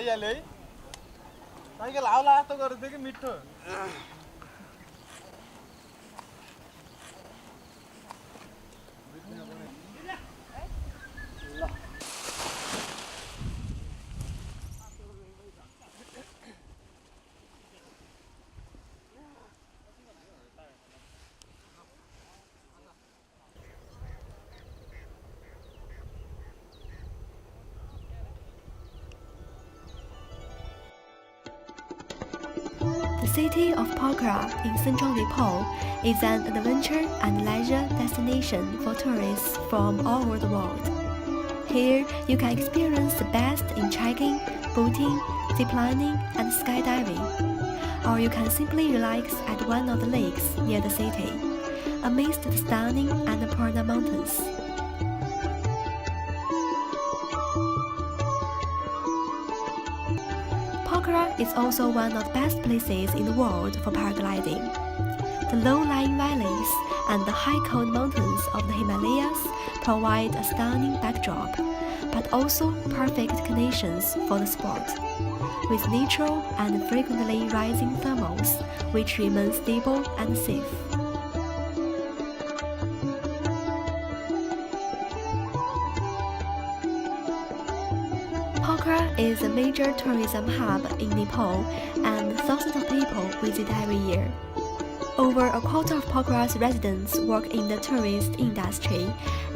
भइहाल्यो है साइकल आउला जस्तो गर्दै कि मिठो The city of Pokhara in central Nepal is an adventure and leisure destination for tourists from all over the world. Here, you can experience the best in trekking, boating, ziplining, and skydiving. Or you can simply relax at one of the lakes near the city, amidst the stunning Annapurna Mountains. Pokhara is also one of the best places in the world for paragliding. The low-lying valleys and the high cold mountains of the Himalayas provide a stunning backdrop, but also perfect conditions for the sport, with natural and frequently rising thermals, which remain stable and safe. Pokhara is a major tourism hub in Nepal, and thousands of people visit every year. Over a quarter of Pokhara's residents work in the tourist industry,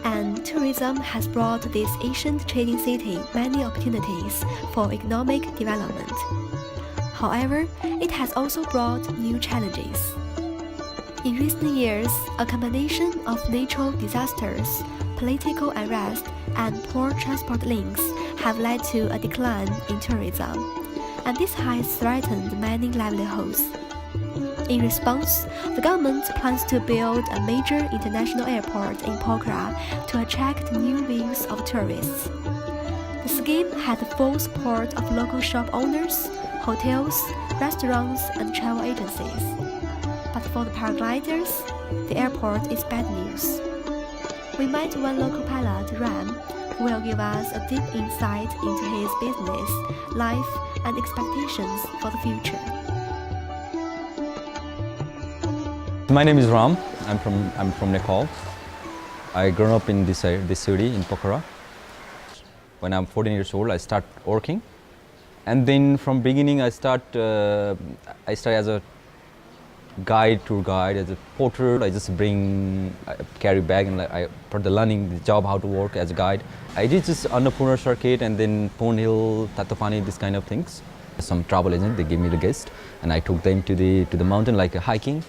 and tourism has brought this ancient trading city many opportunities for economic development. However, it has also brought new challenges. In recent years, a combination of natural disasters, political unrest, and poor transport links have led to a decline in tourism, and this has threatened many livelihoods. In response, the government plans to build a major international airport in Pokhara to attract new waves of tourists. The scheme had the full support of local shop owners, hotels, restaurants, and travel agencies. But for the paragliders, the airport is bad news. We met one local pilot, Ram, who will give us a deep insight into his business, life, and expectations for the future. My name is Ram. I'm from Nepal. I grew up in this city in Pokhara. When I'm 14 years old, I start working, and then from beginning I start as a tour guide, as a porter. I just carry bag, and I for the learning the job how to work as a guide. I did just Annapurna circuit and then Pond Hill, Tatapani, this kind of things. Some travel agent, they gave me the guest, and I took them to the mountain, like a hiking,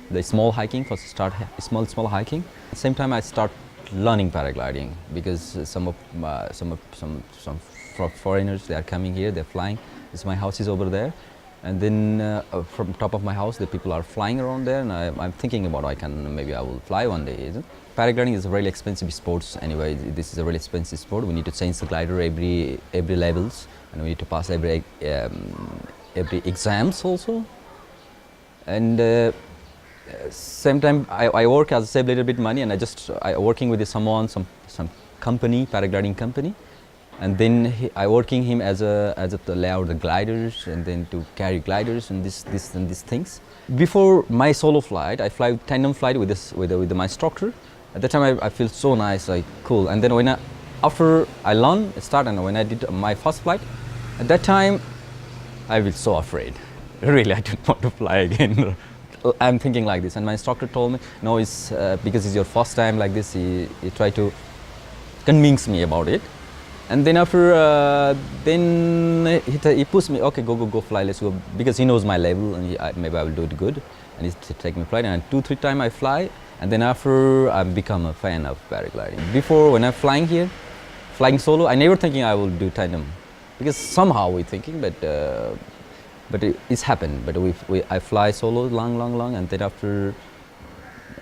the small hiking for start small hiking. At the same time, I start learning paragliding because some foreigners, they are coming here, they're flying. My house is over there. And then from top of my house, the people are flying around there, and I'm thinking about maybe I will fly one day. Isn't it? Paragliding is a really expensive sport. Anyway, this is a really expensive sport. We need to change the glider every levels, and we need to pass every exams also. And same time, I work as save a little bit money, and I working with some company, paragliding company. And then I working him as a layout the gliders, and then to carry gliders and these things. Before my solo flight, I fly tandem flight with my instructor. At that time, I feel so nice, like cool. And then after I start, and when I did my first flight, at that time, I was so afraid. Really, I didn't want to fly again. I'm thinking like this, and my instructor told me, no, it's because it's your first time like this. He tried to convince me about it. And then after, he pushed me, okay, go fly, let's go, because he knows my level, and maybe I will do it good. And he take me flight, and 2-3 times I fly, and then after I become a fan of paragliding. Before, when I'm flying here, flying solo, I never thinking I will do tandem, because somehow we thinking, but it's happened. But I fly solo, long, and then after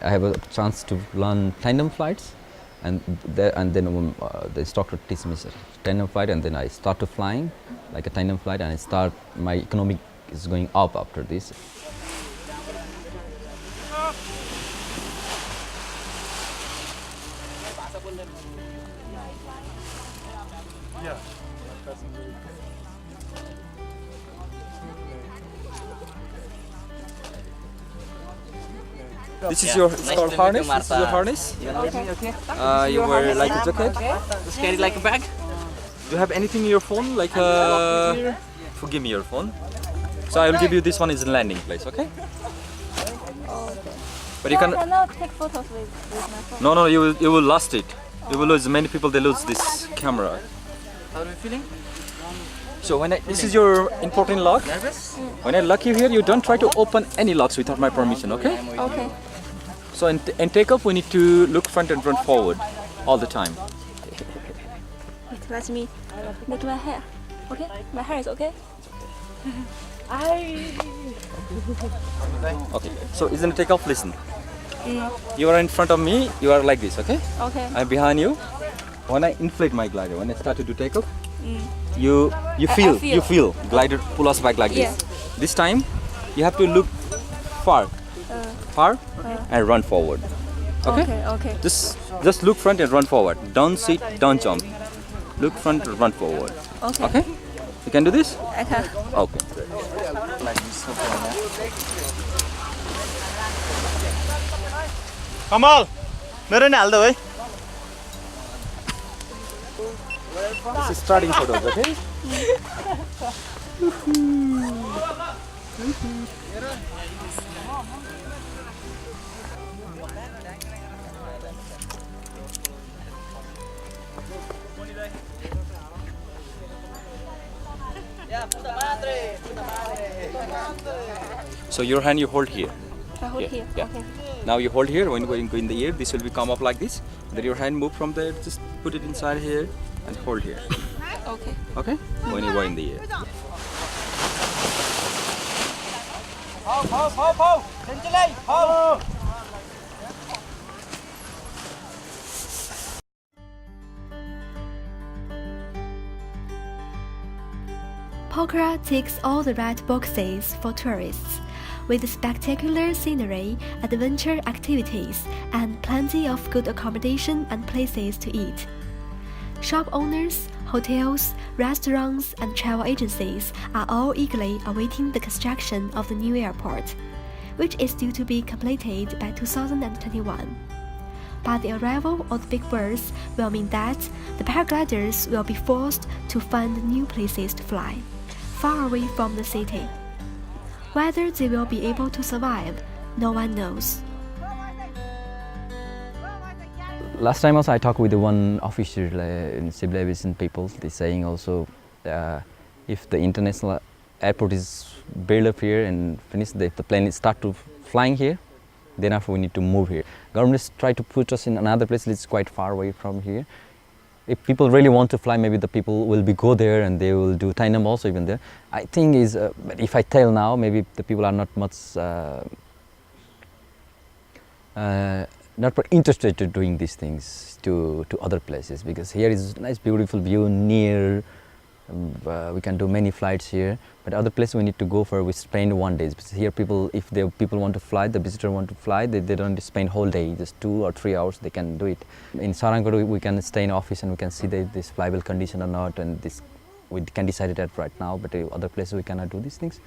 I have a chance to learn tandem flights. And then the instructor teaches me tandem flight, and then I start to flying like a tandem flight, and my economic is going up after this. This is your it's called harness. This is your harness. You wear like a jacket. Just carry like a bag. Do you have anything in your phone? Like forgive me your phone. So I will give you this one is in landing place, okay? But you can. I cannot take photos with my phone. No, you will lost it. You will lose. Many people they lose this camera. How are you feeling? So this is your important lock. When I lock you here, you don't try to open any locks without my permission, okay? Okay. So in takeoff, we need to look front and run forward all the time. Wait, let me make my hair. Okay? My hair is okay? Okay. So isn't takeoff? Listen. You are in front of me. You are like this, okay? Okay. I'm behind you. When I inflate my glider, when I start to do takeoff, you feel glider pull us back like this. This time, you have to look far, and run forward. Okay? Okay. Just look front and run forward. Don't sit, don't jump. Look front and run forward. Okay. Okay? You can do this? I can. Okay. कमल मेरो नि हाल्दो है This is starting photos, okay? So your hand you hold here. I hold here. Yeah. Okay. Now you hold here. When you go in the air, this will be come up like this. Then your hand move from there. Just put it inside here and hold here. Okay. Okay? When you go in the air. Pokhara ticks all the right boxes for tourists, with spectacular scenery, adventure activities, and plenty of good accommodation and places to eat. Shop owners, hotels, restaurants, and travel agencies are all eagerly awaiting the construction of the new airport, which is due to be completed by 2021. But the arrival of the big birds will mean that the paragliders will be forced to find new places to fly, far away from the city. Whether they will be able to survive, no one knows. Last time also I talked with the one officer in civil aviation people. They're saying also if the international airport is built up here and finished, if the plane start to flying here, then after we need to move here. Governments try to put us in another place that's quite far away from here. If people really want to fly, maybe the people will go there and they will do Tainam also even there. I think is, but if I tell now, maybe the people are not much not interested to doing these things to other places, because here is nice beautiful view near. We can do many flights here, but other places we need to go for, we spend 1 day. Because here people, if people want to fly, the visitor want to fly, they don't spend whole day, just 2 or 3 hours they can do it. In Sarangod we can stay in office and we can see this flyable condition or not, and this we can decide it right now, but other places we cannot do these things.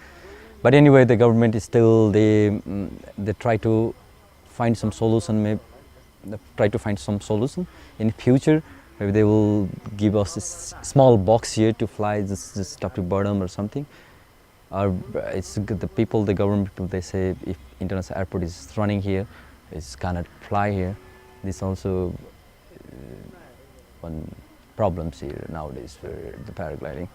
But anyway, the government is still, they try to find some solution, maybe try to find some solution in future. Maybe they will give us a small box here to fly, just top to bottom or something. Or it's good, the government people, they say if international airport is running here, it's cannot fly here. This also one problems here nowadays for the paragliding.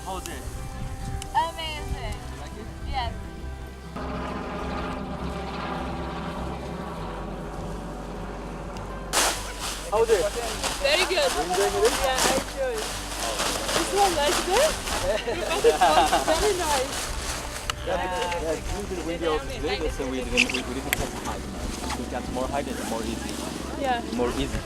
How's it? Amazing. Yes. How's it? Very good. Yeah, I enjoy it. This one like this? Very nice. Yeah, it's a little bit windy out today, so we didn't have height. We got more height and more easy. Yeah. More easy.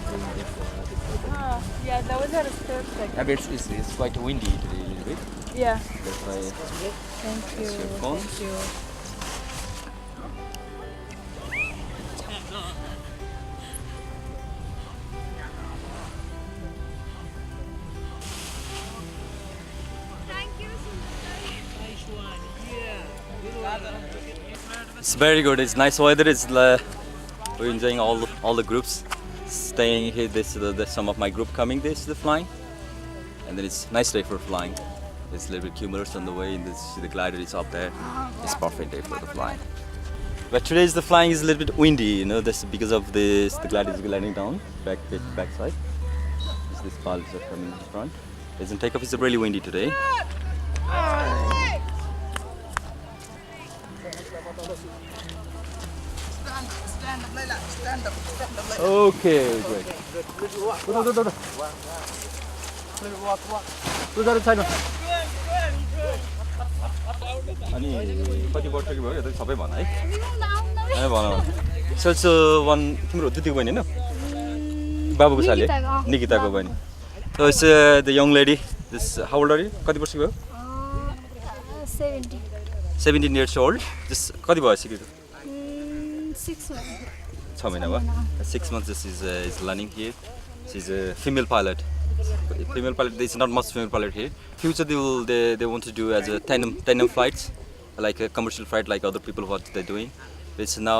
Yeah, that was at a perfect. I bet it's quite windy today a little bit. Yeah. That's why Thank you. your phone. Thank you. It's very good. It's nice weather. We're enjoying all the groups staying here. There's some of my group coming. This the flying, and then it's nice day for flying. There's a little bit cumulus on the way, and the glider is up there. It's perfect day for the flying. But today's the flying is a little bit windy. You know, that's because of this. The glider is gliding down back side. This pilots are coming in front. Doesn't take off. It's really windy today. Okay, great. अनि कति वर्षको भयो यो त सबै भन है ए भन so one तिम्रो दिदीको बहिनी हैन बाबुको साली निकिताको बहिनी So it's the young lady. This how old are you? कति वर्षको भयो 70. 17 years old. This कति भयो सिकेको 6 months. 6 महिना भयो 6 months this is learning here. She's a female pilot. Female pilot, there's not much female pilot here. Future they want to do as a tandem flights, like a commercial flight like other people what they're doing. It's now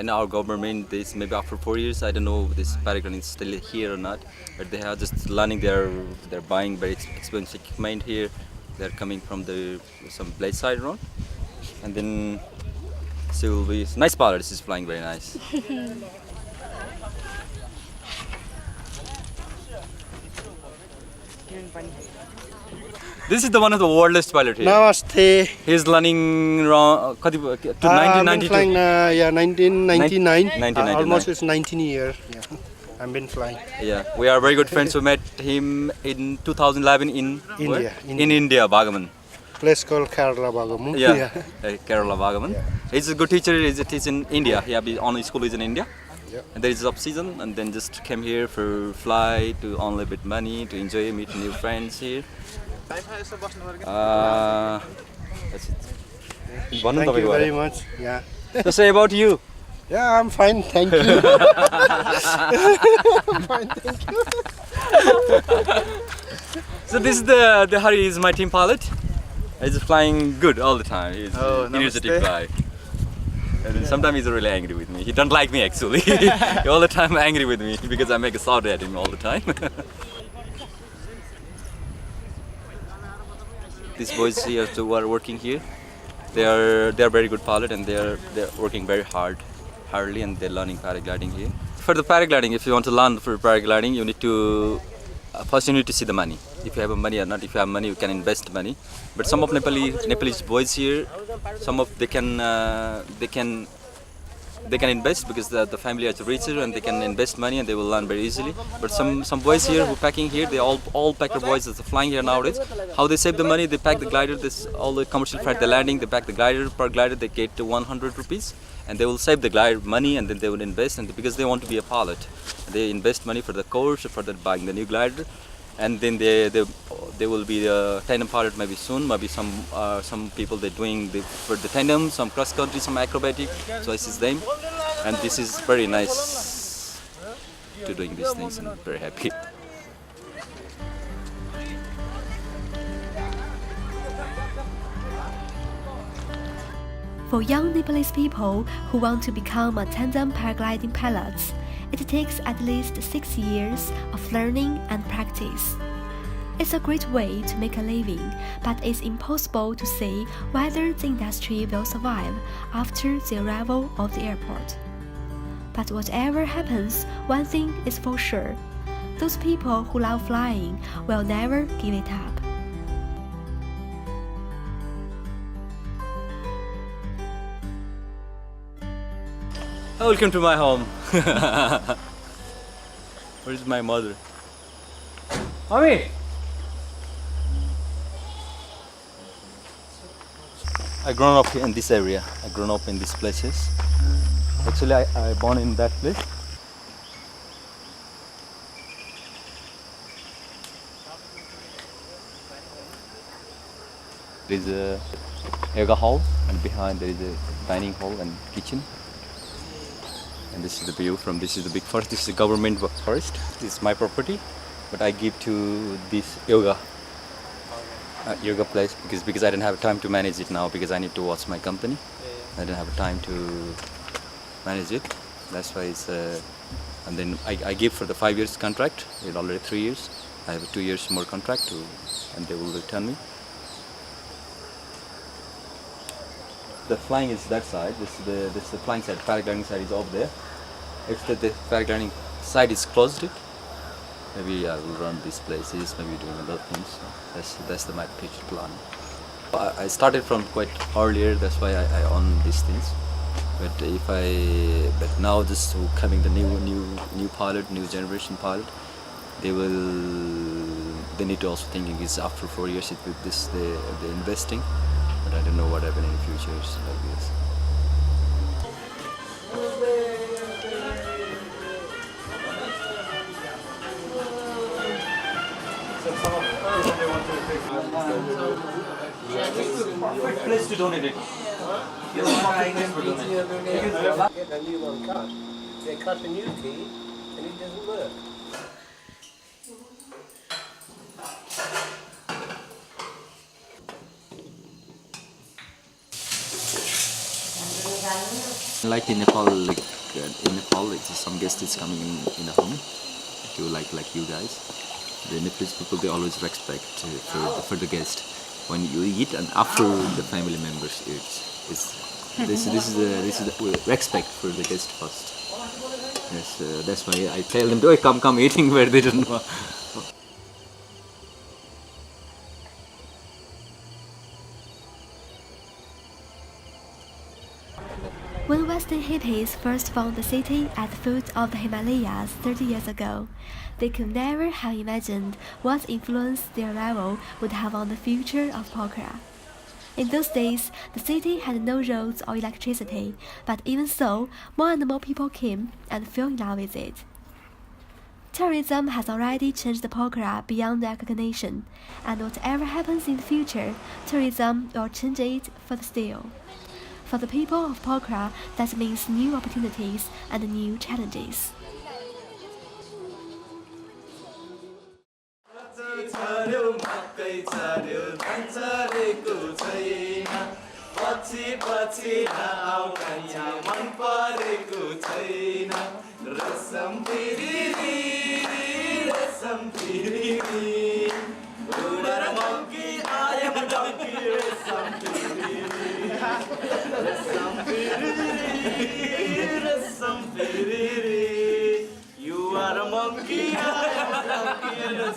in our government. This maybe after 4 years, I don't know this Paragliding is still here or not. But they are just learning. They're buying very expensive equipment here. They're coming from some place side around, and then she will be nice pilot. She's flying very nice. This is the one of the worldest pilot here. Namaste. He's learning to I've been 1992. flying, 1999. 1999. Almost it's 19 years. Yeah, I've been flying. Yeah, we are very good friends. We met him in 2011 in India, where? India. In India, Bagaman. Place called Kerala Bagamu. Yeah, Kerala Bagaman. He's a good teacher. He's in India. Yeah, on school is in India. Yeah. And there is off season, and then just came here for fly to earn a little bit money to enjoy, meet new friends here. That's it. Thank you very much. Yeah. So say about you. Yeah, I'm fine. Thank you. I'm fine. Thank you. So this is the Hari is my team pilot. He's flying good all the time. He's an energetic guy. And then sometimes he's really angry with me. He don't like me actually. He all the time angry with me because I make a sound at him all the time. These boys here who are working here, they are very good pilot and they're working very hardly, and they're learning paragliding here. For the paragliding, if you want to learn for paragliding, you need to first you need to see the money. If you have money or not. If you have money, you can invest money. But some of Nepalese boys here, some of they can invest because the family is richer and they can invest money and they will learn very easily. But some boys here who packing here, they all packer boys that's flying here nowadays. How they save the money? They pack the glider. All the commercial flight they're landing. They pack the glider. Per glider they get to 100 rupees, and they will save the glider money and then they will invest. And because they want to be a pilot, they invest money for the course, for the buying the new glider, and then they will be a tandem pilot maybe soon. Maybe some people they're doing for the tandem, some cross country, some acrobatic. So this is them, and this is very nice to doing these things, and I'm very happy. For young Nepalese people who want to become a tandem paragliding pilots, it takes at least 6 years of learning and practice. It's a great way to make a living, but it's impossible to say whether the industry will survive after the arrival of the airport. But whatever happens, one thing is for sure: those people who love flying will never give it up. Welcome to my home. Where's my mother? Mommy! I grown up in this area. I grown up in these places. Actually, I born in that place. There is a yoga hall, and behind there is a dining hall and kitchen. And this is the view from this is the big forest. This is the government forest. This is my property, but I give to this yoga place because I didn't have time to manage it now because I need to watch my company. I didn't have time to manage it. That's why it's and then I give for the 5 years contract. It's already 3 years. I have 2 years more contract and they will return me. The flying is that side. This is the flying side. Paragliding side is over there. If the paragliding side is closed, maybe I will run these places. Maybe doing other things. So that's my future plan. I started from quite earlier. That's why I own these things. But now this coming the new pilot, new generation pilot. They need to also thinking is after 4 years it with this they're investing. But I don't know what happens in the future like this. Perfect place to donate it. Get a new one cut. They cut a new key and it doesn't work. Like in Nepal, some guest is coming in the home to like you guys. The Nepalese people they always respect for the guest when you eat and after the family members eat. This is the respect for the guest first. Yes, that's why I tell them, "Oh, come eating," where they don't know. When Western hippies first found the city at the foot of the Himalayas 30 years ago, they could never have imagined what influence their arrival would have on the future of Pokhara. In those days, the city had no roads or electricity, but even so, more and more people came and fell in love with it. Tourism has already changed Pokhara beyond recognition, and whatever happens in the future, tourism will change it further still. For the people of Pokhara, that means new opportunities and new challenges. You are a monkey, I am a monkey,